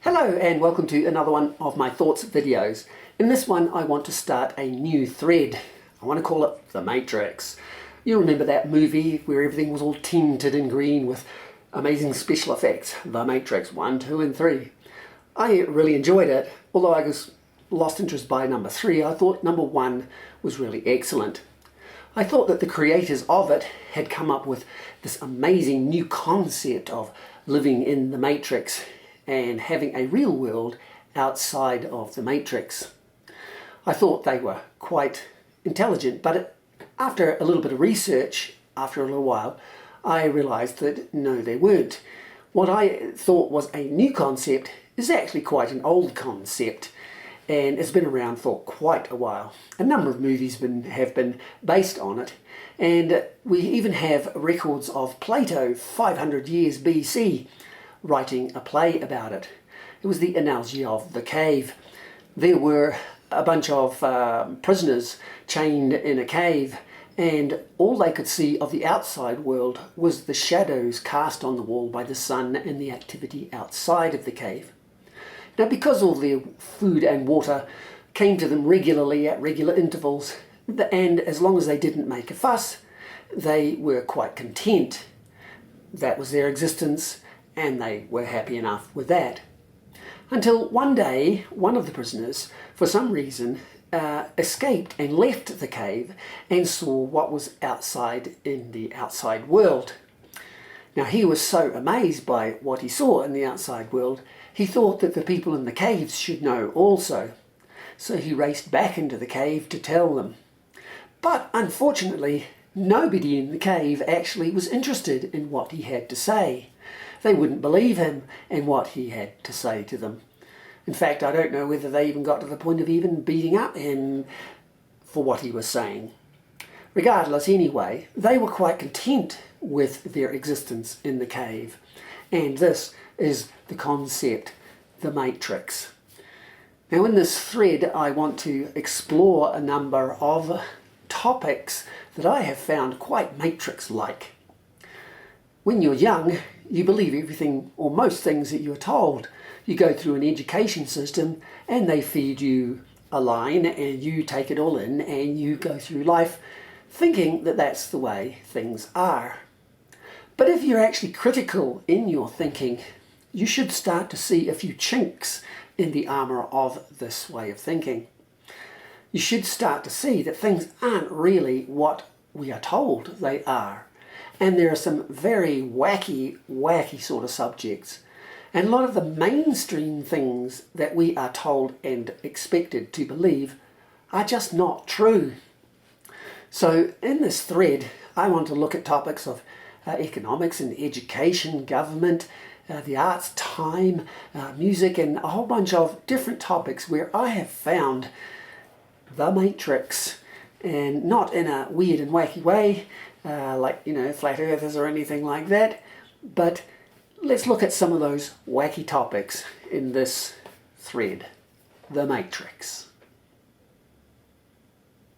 Hello and welcome to another one of my thoughts videos. In this one I want to start a new thread. I want to call it The Matrix. You remember that movie where everything was all tinted in green with amazing special effects? The Matrix 1, 2 and 3. I really enjoyed it, although I was lost interest by number 3. I thought number 1 was really excellent. I thought that the creators of it had come up with this amazing new concept of living in the Matrix and having a real world outside of the Matrix. I thought they were quite intelligent, but after a little bit of research, after a little while, I realized that no, they weren't. What I thought was a new concept is actually quite an old concept, and it's been around for quite a while. A number of movies have been based on it, and we even have records of Plato 500 years BC writing a play about it. It was the analogy of the cave. There were a bunch of prisoners chained in a cave, and all they could see of the outside world was the shadows cast on the wall by the sun and the activity outside of the cave. Now, because all the food and water came to them regularly at regular intervals, and as long as they didn't make a fuss, they were quite content. That was their existence, and they were happy enough with that. Until one day, one of the prisoners, for some reason, escaped and left the cave and saw what was outside in the outside world. Now, he was so amazed by what he saw in the outside world, he thought that the people in the caves should know also. So he raced back into the cave to tell them. But unfortunately, nobody in the cave actually was interested in what he had to say. They wouldn't believe him and what he had to say to them. In fact, I don't know whether they even got to the point of even beating up him for what he was saying. Regardless, anyway, they were quite content with their existence in the cave. And this is the concept, the Matrix. Now, in this thread, I want to explore a number of topics that I have found quite Matrix-like. When you're young, you believe everything or most things that you're told. You go through an education system and they feed you a line and you take it all in and you go through life thinking that that's the way things are. But if you're actually critical in your thinking, you should start to see a few chinks in the armour of this way of thinking. You should start to see that things aren't really what we are told they are. And there are some very wacky sort of subjects. And a lot of the mainstream things that we are told and expected to believe are just not true. So in this thread, I want to look at topics of economics and education, government, the arts, time, music, and a whole bunch of different topics where I have found the Matrix, and not in a weird and wacky way, like, flat earthers or anything like that, but let's look at some of those wacky topics in this thread, the Matrix.